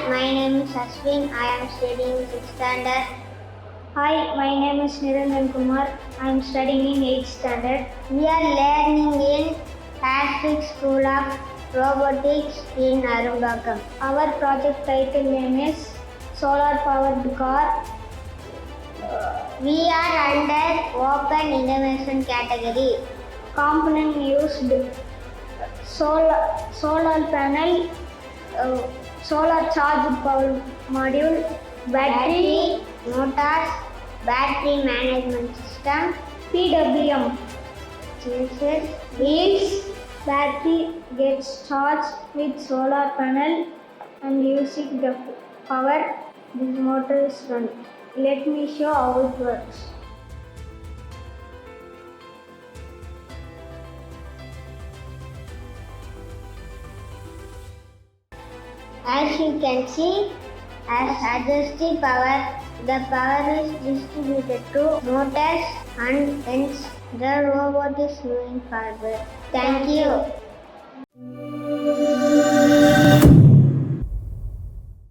my name is Ashwin. I am studying 6th standard. Hi, my name is Niranjan Kumar. I am studying in 8th standard. We are learning in Ashtrix School of Robotics in Arumbakkam. Our project title name is Solar Powered Car. We are under Open Innovation category. Component used solar panel, solar charge power module, battery, motors, battery management system, PWM, chassis, wheels. Battery gets charged with solar panel and using the power this motor is run. Let me show how it works. As you can see, as adjusted power, the power is distributed to motors and hence the robot is moving forward. Thank you.